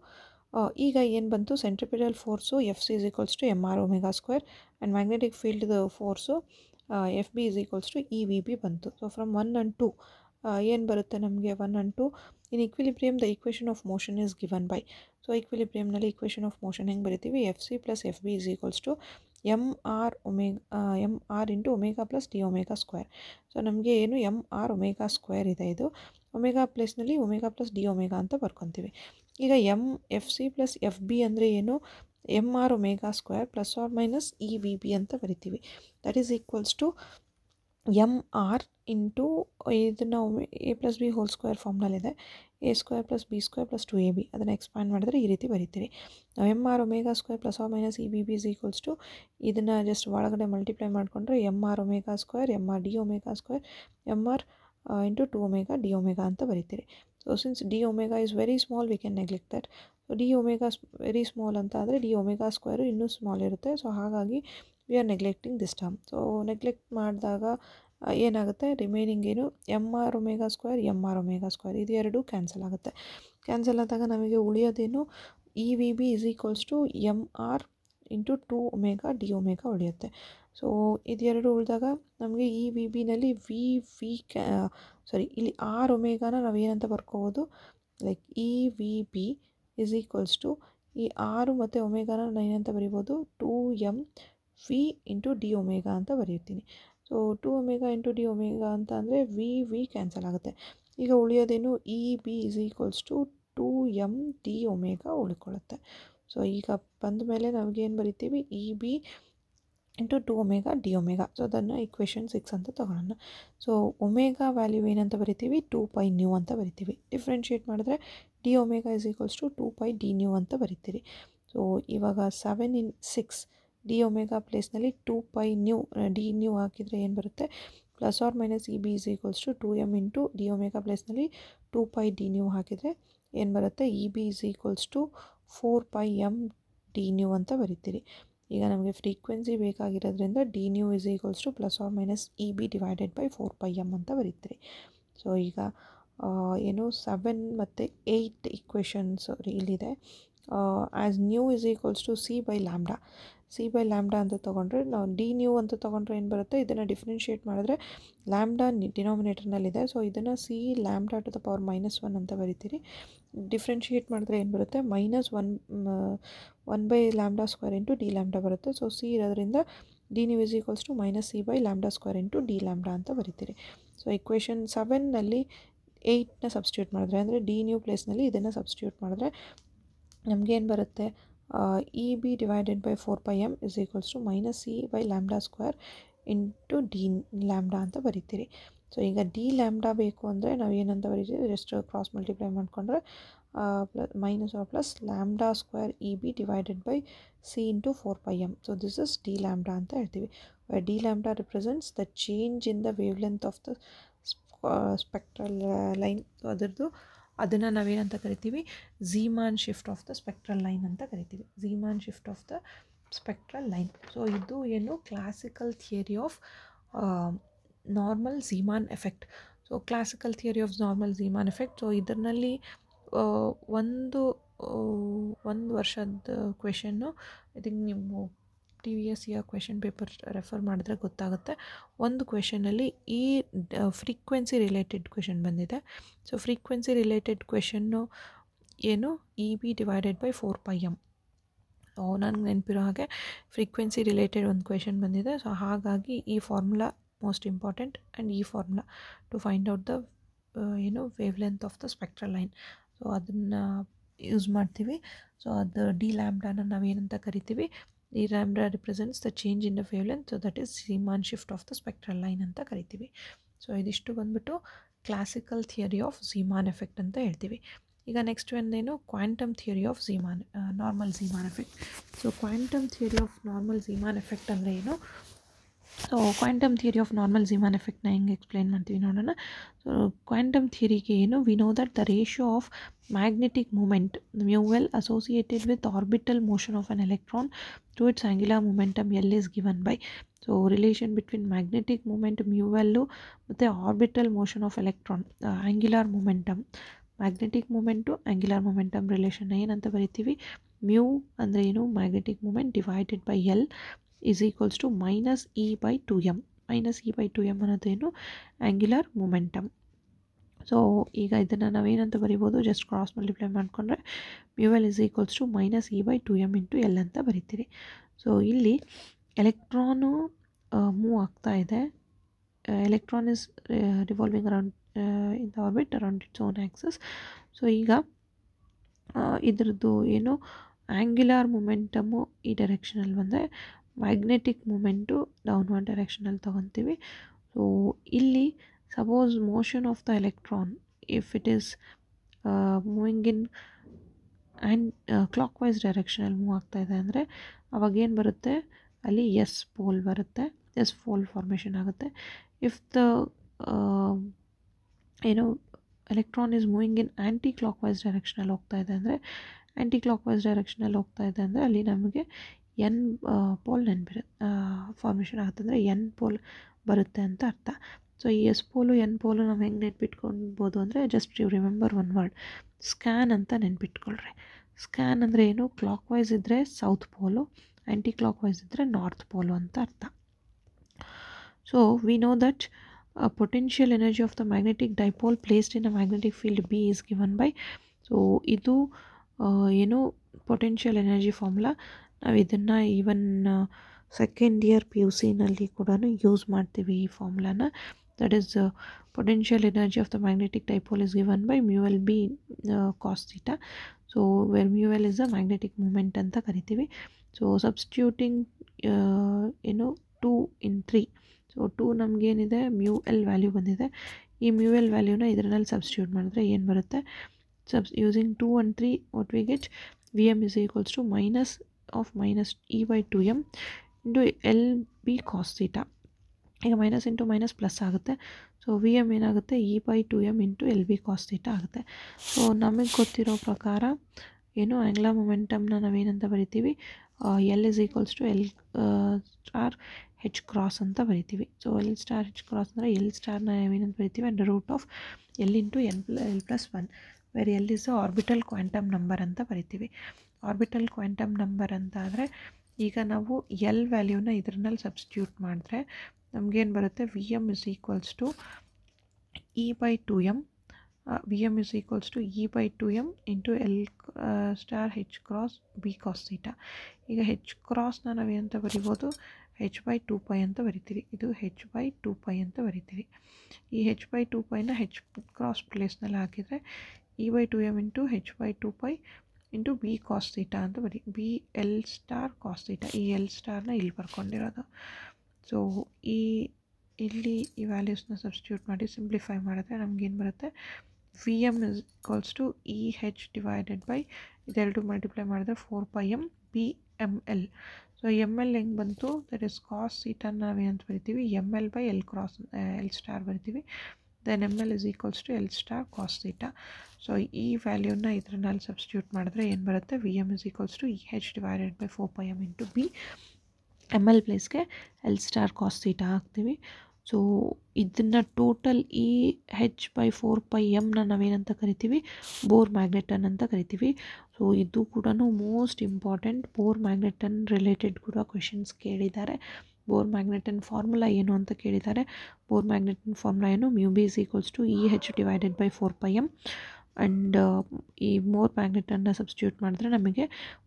ಈಗ ಏನು ಬಂತು, centripetal force F C is equals to m r omega square and magnetic ಫೀಲ್ಡ್ದು force F B is equals to e v B ಬಂತು. ಸೊ ಫ್ರಮ್ 1 and 2 ಏನು ಬರುತ್ತೆ ನಮಗೆ, 1 and 2 in equilibrium the equation of motion is given by. So ಈಕ್ವಿಲಿಬ್ರಿಯಮ್ನಲ್ಲಿ equation of motion ಹೆಂಗೆ ಬರಿತೀವಿ, F C plus F B is equals to m r into omega plus d omega square. So ನಮಗೆ ಏನು m r omega square ಇದೆ, ಇದು omega ಪ್ಲೇಸ್ನಲ್ಲಿ omega plus d omega ಅಂತ ಬರ್ಕೊತೀವಿ. ಈಗ F C plus F B ಅಂದರೆ ಏನು, m r omega square plus r minus e v B ಅಂತ ಬರಿತೀವಿ. That is equals to m r into ಇದನ್ನು a plus b whole square ಫಾರ್ಮ್ನಲ್ಲಿದೆ, a square plus b square plus 2ab. ಅದನ್ನು expand ಮಾಡಿದ್ರೆ ಈ ರೀತಿ ಬರಿತೀರಿ. ನಾವು m r omega square plus r minus e B B is equals to ಇದನ್ನು just ಒಳಗಡೆ ಮಲ್ಟಿಪ್ಲೈ ಮಾಡಿಕೊಂಡ್ರೆ m r omega square m r d omega square m r into 2 omega d omega ಅಂತ ಬರಿತೀರಿ. So since d omega is very small we can neglect that. So d omega very small ಅಂತ ಆದರೆ d omega square ಇನ್ನೂ small ಇರುತ್ತೆ. So ಹಾಗಾಗಿ we are neglecting this term. So neglect ಮಾಡಿದಾಗ ಏನಾಗುತ್ತೆ, remaining ಏನು, m r omega square m r omega square ಇದು ಎರಡು ಕ್ಯಾನ್ಸಲ್ ಆಗುತ್ತೆ. ಕ್ಯಾನ್ಸಲ್ ಆದಾಗ ನಮಗೆ ಉಳಿಯೋದೇನು, e v B is equals to m r into 2 omega d omega ಉಳಿಯುತ್ತೆ. ಸೊ ಇದೆರಡು ಉಳಿದಾಗ ನಮಗೆ ಇ ವಿ ಬಿನಲ್ಲಿ ಇಲ್ಲಿ ಆರ್ ಒಮೆಗಾನ ನಾವು ಏನಂತ ಬರ್ಕೋಬೋದು, like e v B is equals to ಈ ಆರು ಮತ್ತು ಒಮೆಗಾನ ಏನಂತ ಬರಿಬೋದು, 2m V into d omega ಅಂತ ಬರೀತೀನಿ. So 2 omega into d omega ಅಂತ ಅಂದರೆ ವಿ ಕ್ಯಾನ್ಸಲ್ ಆಗುತ್ತೆ. ಈಗ ಉಳಿಯೋದೇನು e B is equals to 2m d omega ಉಳ್ಕೊಳ್ಳುತ್ತೆ. ಸೊ ಈಗ ಬಂದ ಮೇಲೆ ನಮಗೇನು ಬರಿತೀವಿ, e B into 2 omega d omega. So ಅದನ್ನು ಇಕ್ವೇಷನ್ 6 ಅಂತ ತೊಗೊಳ್ಳೋಣ. ಸೊ ಒಮೆಗಾ ವ್ಯಾಲ್ಯೂ ಏನಂತ ಬರಿತೀವಿ, 2π ನ್ಯೂ ಅಂತ ಬರಿತೀವಿ. ಡಿಫ್ರೆನ್ಷಿಯೇಟ್ ಮಾಡಿದ್ರೆ d omega is equals to 2π d nu ಅಂತ ಬರಿತೀರಿ. ಸೊ ಇವಾಗ 7 in 6 ಡಿ ಒಮೆಗಾ ಪ್ಲೇಸ್ನಲ್ಲಿ 2π ನ್ಯೂ ಡಿ ನ್ಯೂ ಹಾಕಿದರೆ ಏನು ಬರುತ್ತೆ, plus r minus e B is equals to 2m into d omega ಪ್ಲೇಸ್ನಲ್ಲಿ 2π ಡಿ ನ್ಯೂ ಹಾಕಿದರೆ ಏನು ಬರುತ್ತೆ, E B is equals to 4πm d nu ಅಂತ ಬರಿತೀರಿ. ಈಗ ನಮಗೆ ಫ್ರೀಕ್ವೆನ್ಸಿ ಬೇಕಾಗಿರೋದ್ರಿಂದ d nu is equals to plus r minus e B divided by 4πm ಅಂತ ಬರೀತೀರಿ. ಸೊ ಈಗ ಏನು 7 ಮತ್ತು 8 ಇಕ್ವೇಷನ್ಸ್ ಇಲ್ಲಿದೆ. As nu is equals to C by lambda ಅಂತ ತೊಗೊಂಡ್ರೆ, ನಾವು ಡಿ ನ್ಯೂ ಅಂತ ತೊಗೊಂಡ್ರೆ ಏನು ಬರುತ್ತೆ, ಇದನ್ನು ಡಿಫ್ರೆನ್ಷಿಯೇಟ್ ಮಾಡಿದ್ರೆ ಲ್ಯಾಂಬ್ಡಾ ಡಿನಾಮಿನೇಟರ್ನಲ್ಲಿದೆ. ಸೊ ಇದನ್ನು C lambda to the power -1 ಅಂತ ಬರಿತೀರಿ. ಡಿಫ್ರೆನ್ಷಿಯೇಟ್ ಮಾಡಿದ್ರೆ ಏನು ಬರುತ್ತೆ, -1 by lambda square into D lambda ಬರುತ್ತೆ. ಸೊ ಸಿ ಇರೋದ್ರಿಂದ D nu is equals to minus C by lambda square into D lambda ಅಂತ ಬರಿತೀರಿ. ಸೊ ಇಕ್ವೇಷನ್ 7ನಲ್ಲಿ 8ನ ಸಬ್ಸ್ಟಿಟ್ಯೂಟ್ ಮಾಡಿದ್ರೆ, ಅಂದರೆ ಡಿ ನ್ಯೂ ಪ್ಲೇಸ್ನಲ್ಲಿ ಇದನ್ನು ಸಬ್ಸ್ಟಿಟ್ಯೂಟ್ ಮಾಡಿದ್ರೆ ನಮಗೇನು ಬರುತ್ತೆ, E B divided by 4πm is equals to minus C by lambda square into D lambda ಅಂತ ಬರಿತೀರಿ. ಸೊ ಈಗ ಡಿ ಲ್ಯಾಂಬ್ಡಾ ಬೇಕು ಅಂದರೆ ನಾವು ಏನಂತ ಬರೀತೀವಿ, ಜಸ್ಟ್ ಕ್ರಾಸ್ ಮಲ್ಟಿಪ್ಲೈ ಮಾಡಿಕೊಂಡ್ರೆ minus or plus lambda square E B divided by C into 4πm. So this is D lambda ಅಂತ ಹೇಳ್ತೀವಿ. D lambda represents the change in the wavelength of the spectral line. So ಅದನ್ನು ನಾವೇನಂತ ಕರಿತೀವಿ, Zeeman shift of the spectral line ಅಂತ ಕರಿತೀವಿ. Zeeman shift of the spectral line. So ಇದು ಏನು, classical theory of normal Zeeman effect. So classical theory of normal Zeeman effect. So ಇದರಲ್ಲಿ ಒಂದು ವರ್ಷದ ಕ್ವೆಶನ್ನು, ಐ ಥಿಂಕ್ ನೀವು previous year question paper refer ಮಾಡಿದ್ರೆ ಗೊತ್ತಾಗುತ್ತೆ. ಒಂದು ಕ್ವೆಶನಲ್ಲಿ ಈ ಫ್ರೀಕ್ವೆನ್ಸಿ ರಿಲೇಟೆಡ್ ಕ್ವೆಶನ್ ಬಂದಿದೆ. ಸೊ ಫ್ರೀಕ್ವೆನ್ಸಿ ರಿಲೇಟೆಡ್ ಕ್ವೆಶನ್ನು ಏನು, e B divided by 4πm. ನನಗೆ ನೆನಪಿರೋ ಹಾಗೆ ಫ್ರೀಕ್ವೆನ್ಸಿ ರಿಲೇಟೆಡ್ ಒಂದು ಕ್ವೆಶನ್ ಬಂದಿದೆ. ಸೊ ಹಾಗಾಗಿ ಈ ಫಾರ್ಮುಲಾ ಮೋಸ್ಟ್ ಇಂಪಾರ್ಟೆಂಟ್, ಆ್ಯಂಡ್ ಈ formula to find out the wavelength of the spectral line. So ಅದನ್ನು ಯೂಸ್ ಮಾಡ್ತೀವಿ. ಸೊ ಅದು ಡಿ ಲ್ಯಾಂಬ್ಡಾನ ನಾವೇನಂತ ಕರಿತೀವಿ, d lambda represents the change in the wavelength. So that is Zeeman shift of the spectral line ಅಂತ ಕರಿತೀವಿ. So ಇದಿಷ್ಟು ಬಂದ್ಬಿಟ್ಟು classical theory of Zeeman effect ಅಂತ ಹೇಳ್ತೀವಿ. ಈಗ ನೆಕ್ಸ್ಟ್ ಒಂದೇನು, quantum theory of normal Zeeman effect. So quantum theory of normal Zeeman effect ಅಂದರೆ ಏನು? So quantum theory of normal Zeeman ಎಫೆಕ್ಟ್ನ ಹೆಂಗೆ ಎಕ್ಸ್ಪ್ಲೈನ್ ಮಾಡ್ತೀವಿ ನೋಡೋಣ. ಸೊ ಕ್ವಾಂಟಮ್ ಥಿಯರಿಗೆ ಏನು, we know that the ratio of magnetic moment μl associated with orbital motion of an electron to its angular momentum L is given by. So relation between magnetic moment μl ಮತ್ತು orbital motion of electron, angular momentum. Magnetic moment angular momentum relation ಏನಂತ ಬರಿತೀವಿ, mu ಅಂದರೆ ಏನು, magnetic moment divided by L is equals to minus e by 2m. minus e by 2m ಅನ್ನೋದೇನು, angular momentum. So ಈಗ ಇದನ್ನು ನಾವೇನಂತ ಬರಿಬೋದು, just cross multiply ಮಾಡಿಕೊಂಡ್ರೆ μl is equals to minus e by 2m into L ಅಂತ ಬರಿತೀರಿ. So ಇಲ್ಲಿ electron move ಆಗ್ತಾ ಇದೆ. Electron is revolving around in the orbit around its own axis. So ಈಗ ಇದ್ರದ್ದು ಏನು, ಆ್ಯಂಗ್ಯುಲರ್ ಮೂಮೆಂಟಮು ಈ ಡೈರೆಕ್ಷನಲ್ಲಿ ಬಂದರೆ ಮ್ಯಾಗ್ನೆಟಿಕ್ ಮೂಮೆಂಟು ಡೌನ್ವರ್ಡ್ ಡೈರೆಕ್ಷನಲ್ಲಿ ತೊಗೊತೀವಿ. ಸೊ ಇಲ್ಲಿ suppose motion of the electron if it is moving in and clock wise ಡೈರೆಕ್ಷನಲ್ಲಿ ಮೂವ್ ಆಗ್ತಾ ಇದೆ ಅಂದರೆ ಅವಾಗೇನು ಬರುತ್ತೆ, ಅಲ್ಲಿ ಎಸ್ ಪೋಲ್ ಬರುತ್ತೆ, ಎಸ್ ಪೋಲ್ ಫಾರ್ಮೇಷನ್ ಆಗುತ್ತೆ. ಇಫ್ ದ ಏನು electron is moving in anti clock wise ಡೈರೆಕ್ಷನಲ್ಲಿ ಹೋಗ್ತಾ ಇದೆ ಅಂದರೆ, ಆ್ಯಂಟಿ ಕ್ಲಾಕ್ ವೈಸ್ ಡೈರೆಕ್ಷನಲ್ಲಿ ಹೋಗ್ತಾ ಇದೆ ಅಂದರೆ ಅಲ್ಲಿ ನಮಗೆ ಎನ್ ಪೋಲ್ ಫಾರ್ಮೇಷನ್ ಆಗುತ್ತೆ, ಅಂದರೆ ಎನ್ ಪೋಲ್ ಬರುತ್ತೆ ಅಂತ ಅರ್ಥ. ಸೊ ಈ ಎಸ್ ಪೋಲು ಎನ್ ಪೋಲು ನಾವು ಹೆಂಗೆ ನೆನ್ಪಿಟ್ಕೊಳ್ಬೋದು ಅಂದರೆ, just you remember one word, scan ಅಂತ ನೆನ್ಪಿಟ್ಕೊಳ್ರಿ. ಸ್ಕ್ಯಾನ್ ಅಂದರೆ ಏನು, ಕ್ಲಾಕ್ ವೈಸ್ ಇದ್ದರೆ ಸೌತ್ ಪೋಲು, ಆ್ಯಂಟಿ ಕ್ಲಾಕ್ ವೈಸ್ ಇದ್ದರೆ ನಾರ್ತ್ ಪೋಲು ಅಂತ ಅರ್ಥ. So we know that potential energy of the magnetic dipole placed in a magnetic field B is given by. So ಇದು ಏನು ಪೊಟೆನ್ಷಿಯಲ್ ಎನರ್ಜಿ ಫಾರ್ಮುಲಾ. ನಾವು ಇದನ್ನು even second year PUCನಲ್ಲಿ ಕೂಡ use ಮಾಡ್ತೀವಿ ಈ ಫಾರ್ಮುಲಾನ. That is potential energy of the magnetic dipole is given by mu L B cos theta. So where mu L is a magnetic moment ಅಂತ ಕರಿತೀವಿ. So substituting 2 in 3. So 2 ನಮಗೇನಿದೆ mu L value ಬಂದಿದೆ. ಈ mu L ವ್ಯಾಲ್ಯೂನ ಇದರಲ್ಲಿ substitute ಮಾಡಿದ್ರೆ ಏನು ಬರುತ್ತೆ, using 2 and 3 what we get, Vm is equals to minus E by 2m into LB cos theta. ಈಗ ಮೈನಸ್ ಇಂಟು ಮೈನಸ್ ಪ್ಲಸ್ ಆಗುತ್ತೆ. So Vm ಏನಾಗುತ್ತೆ, E by 2m into LB cos theta ಆಗುತ್ತೆ. So ನಮಗೆ ಗೊತ್ತಿರೋ ಪ್ರಕಾರ angular ಮೊಮೆಂಟಮ್ನ ನಾವೇನಂತ ಬರಿತೀವಿ, L is equals to L star H cross ಅಂತ ಬರಿತೀವಿ. So L star H cross ಅಂದರೆ L ಸ್ಟಾರ್ನ ನಾವೇನಂತ ಬರಿತೀವಿ, under root of L into L plus 1, where L is orbital quantum number ಅಂತ ಬರಿತೀವಿ. ಆರ್ಬಿಟಲ್ ಕ್ವಾಂಟಮ್ ನಂಬರ್ ಅಂತ ಆದರೆ ಈಗ ನಾವು L ವ್ಯಾಲ್ಯೂನ ಇದರಲ್ಲಿ ಸಬ್ಸ್ಟಿಟ್ಯೂಟ್ ಮಾಡಿದ್ರೆ ನಮಗೇನು ಬರುತ್ತೆ, Vm is equals to E by 2m, Vm is equals to E by 2m into L star H cross B cos theta. ಈಗ H ಕ್ರಾಸ್ನ ನಾವೇನಂತ ಬರಿಬೋದು, H by 2pi ಅಂತ ಬರಿತೀವಿ. ಇದು H by 2pi ಅಂತ ಬರಿತೀವಿ. ಈ H by 2piನ H ಕ್ರಾಸ್ ಪ್ಲೇಸ್ನಲ್ಲಿ ಹಾಕಿದರೆ E by 2m into H by 2pi into B cos theta ಅಂತ ಬರಿ, B L star cos theta. ಈ L ಸ್ಟಾರ್ನ ಇಲ್ಲಿ ಬರ್ಕೊಂಡಿರೋದು. ಸೊ ಇಲ್ಲಿ ಈ ವ್ಯಾಲ್ಯೂಸ್ನ ಸಬ್ಸ್ಟಿಟ್ಯೂಟ್ ಮಾಡಿ ಸಿಂಪ್ಲಿಫೈ ಮಾಡಿದ್ರೆ ನಮಗೇನು ಬರುತ್ತೆ, Vm is equals to EH divided by ಇದೆರಡು ಮಲ್ಟಿಪ್ಲೈ ಮಾಡಿದ್ರೆ 4πm BML. ಸೊ ML ಹೆಂಗೆ ಬಂತು, ದಟ್ ಇಸ್ ಕಾಸ್ ಥೀಟಾನ ನಾವೇನಂತ ಬರಿತೀವಿ, ML by L cross L star ಬರಿತೀವಿ. Then ML is equals to L star cos theta. So ಈ ವ್ಯಾಲ್ಯೂನ ಇದರಲ್ಲಿ ಸಬ್ಸ್ಟಿಟ್ಯೂಟ್ ಮಾಡಿದ್ರೆ ಏನು ಬರುತ್ತೆ, Vm is equals to EH divided by 4πm into B, ML ಪ್ಲೇಸ್ಗೆ L ಸ್ಟಾರ್ ಕಾಸ್ ಥೀಟಾ ಹಾಕ್ತೀವಿ. So ಇದನ್ನು ಟೋಟಲ್ EH by 4πmನ ನಾವೇನಂತ ಕರಿತೀವಿ, ಬೋರ್ ಮ್ಯಾಗ್ನೆಟನ್ ಅಂತ ಕರಿತೀವಿ. ಸೊ ಇದು ಕೂಡ ಮೋಸ್ಟ್ ಇಂಪಾರ್ಟೆಂಟ್. ಬೋರ್ ಮ್ಯಾಗ್ನೆಟನ್ ರಿಲೇಟೆಡ್ ಕೂಡ ಕ್ವೆಶನ್ಸ್ ಕೇಳಿದ್ದಾರೆ. ಬೋರ್ ಮ್ಯಾಗ್ನೆಟನ್ ಫಾರ್ಮುಲಾ ಏನು ಅಂತ ಕೇಳಿದ್ದಾರೆ. ಬೋರ್ ಮ್ಯಾಗ್ನೆಟನ್ ಫಾರ್ಮುಲಾ ಏನು, mu B is equals to EH divided by 4πm. And ಈ ಬೋರ್ ಮ್ಯಾಗ್ನೆಟನ್ನು ಸಬ್ಸ್ಟಿಟ್ಯೂಟ್ ಮಾಡಿದ್ರೆ ನಮಗೆ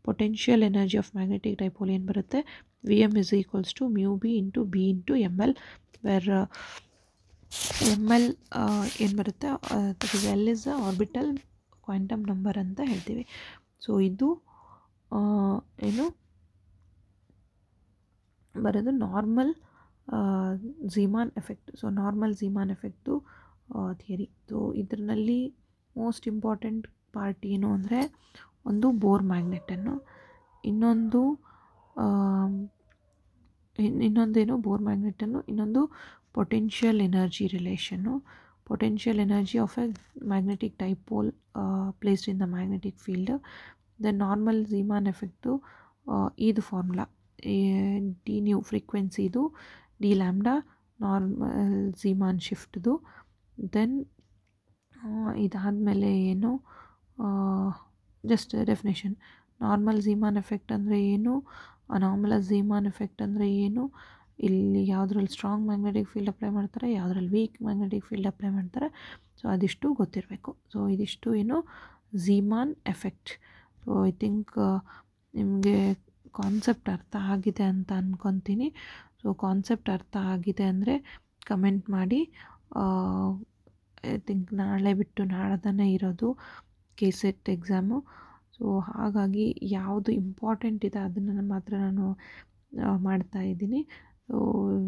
potential energy of magnetic dipole ಏನು ಬರುತ್ತೆ, Vm is equals to mu B into B into ML, where ML ಏನು ಬರುತ್ತೆ, L is orbital quantum number ಅಂತ ಹೇಳ್ತೀವಿ. So ಇದು ಏನು ಬರೋದು normal Zeeman effect. So normal Zeeman effect theory. So ಇದರಲ್ಲಿ ಮೋಸ್ಟ್ ಇಂಪಾರ್ಟೆಂಟ್ ಪಾರ್ಟ್ ಏನು ಅಂದರೆ, ಒಂದು ಬೋರ್ ಮ್ಯಾಗ್ನೆಟನ್ನು, ಇನ್ನೊಂದೇನು ಬೋರ್ ಮ್ಯಾಗ್ನೆಟನ್ನು, ಇನ್ನೊಂದು potential energy relation. Potential energy of a magnetic dipole placed in the magnetic field. The normal Zeeman effect ಇದು formula, D new ಫ್ರೀಕ್ವೆನ್ಸಿದು, d lambda normal Zeeman ಶಿಫ್ಟ್ದು. Then ಇದಾದಮೇಲೆ ಏನು, just definition, normal Zeeman effect ಅಂದರೆ ಏನು, anomalous Zeeman effect ಅಂದರೆ ಏನು, ಇಲ್ಲಿ ಯಾವುದ್ರಲ್ಲಿ ಸ್ಟ್ರಾಂಗ್ ಮ್ಯಾಗ್ನೆಟಿಕ್ ಫೀಲ್ಡ್ ಅಪ್ಲೈ ಮಾಡ್ತಾರೆ, ಯಾವುದ್ರಲ್ಲಿ ವೀಕ್ ಮ್ಯಾಗ್ನೆಟಿಕ್ ಫೀಲ್ಡ್ ಅಪ್ಲೈ ಮಾಡ್ತಾರೆ. ಸೊ ಅದಿಷ್ಟು ಗೊತ್ತಿರಬೇಕು. ಸೊ ಇದಿಷ್ಟು ಏನು ಝೀಮಾನ್ ಎಫೆಕ್ಟ್. ಸೊ ಐ ಥಿಂಕ್ ನಿಮಗೆ ಕಾನ್ಸೆಪ್ಟ್ ಅರ್ಥ ಆಗಿದೆ ಅಂತ ಅಂದ್ಕೊತೀನಿ. ಸೊ ಕಾನ್ಸೆಪ್ಟ್ ಅರ್ಥ ಆಗಿದೆ ಅಂದರೆ ಕಮೆಂಟ್ ಮಾಡಿ. ಐ ಥಿಂಕ್ ನಾಳೆ ಬಿಟ್ಟು ನಾಳದನೇ ಇರೋದು KCET ಎಕ್ಸಾಮು. ಸೊ ಹಾಗಾಗಿ ಯಾವುದು ಇಂಪಾರ್ಟೆಂಟ್ ಇದೆ ಅದನ್ನು ಮಾತ್ರ ನಾನು ಮಾಡ್ತಾಯಿದ್ದೀನಿ. So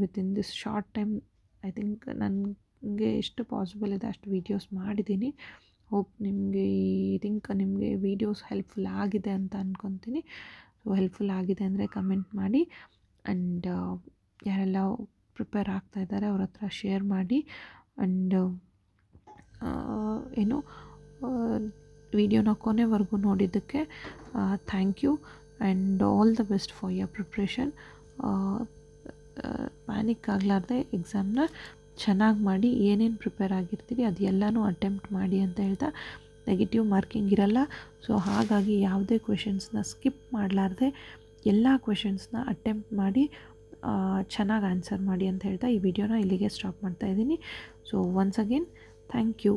within this short time I think ನನಗೆ ಎಷ್ಟು ಪಾಸಿಬಲ್ ಇದೆ ಅಷ್ಟು ವೀಡಿಯೋಸ್ ಮಾಡಿದ್ದೀನಿ. ಹೋಪ್ ನಿಮಗೆ ನಿಮಗೆ ವೀಡಿಯೋಸ್ ಹೆಲ್ಪ್ಫುಲ್ ಆಗಿದೆ ಅಂತ ಅಂದ್ಕೊತೀನಿ. ಸೊ ಹೆಲ್ಪ್ಫುಲ್ ಆಗಿದೆ ಅಂದರೆ ಕಮೆಂಟ್ ಮಾಡಿ. ಆ್ಯಂಡ್ ಯಾರೆಲ್ಲ ಪ್ರಿಪೇರ್ ಆಗ್ತಾಯಿದ್ದಾರೆ ಅವ್ರ ಹತ್ರ ಶೇರ್ ಮಾಡಿ. ಆ್ಯಂಡ್ ಏನು ವಿಡಿಯೋನ ಕೊನೆವರೆಗೂ ನೋಡಿದ್ದಕ್ಕೆ thank you and all the best for your preparation. Panic ಆಗಲಾರ್ದೆ ಎಕ್ಸಾಮ್ನ ಚೆನ್ನಾಗಿ ಮಾಡಿ, ಏನೇನು ಪ್ರಿಪೇರ್ ಆಗಿರ್ತೀವಿ ಅದೆಲ್ಲನೂ ಅಟೆಂಪ್ಟ್ ಮಾಡಿ ಅಂತ ಹೇಳ್ತಾ, ನೆಗೆಟಿವ್ ಮಾರ್ಕಿಂಗ್ ಇರಲ್ಲ. ಸೊ ಹಾಗಾಗಿ ಯಾವುದೇ ಕ್ವೆಶನ್ಸ್ನ ಸ್ಕಿಪ್ ಮಾಡಲಾರ್ದೆ ಎಲ್ಲ ಕ್ವೆಶನ್ಸ್ನ ಅಟೆಂಪ್ಟ್ ಮಾಡಿ ಚೆನ್ನಾಗಿ ಆನ್ಸರ್ ಮಾಡಿ ಅಂತ ಹೇಳ್ತಾ ಈ ವಿಡಿಯೋನ ಇಲ್ಲಿಗೆ ಸ್ಟಾಪ್ ಮಾಡ್ತಾಯಿದ್ದೀನಿ. So once again thank you.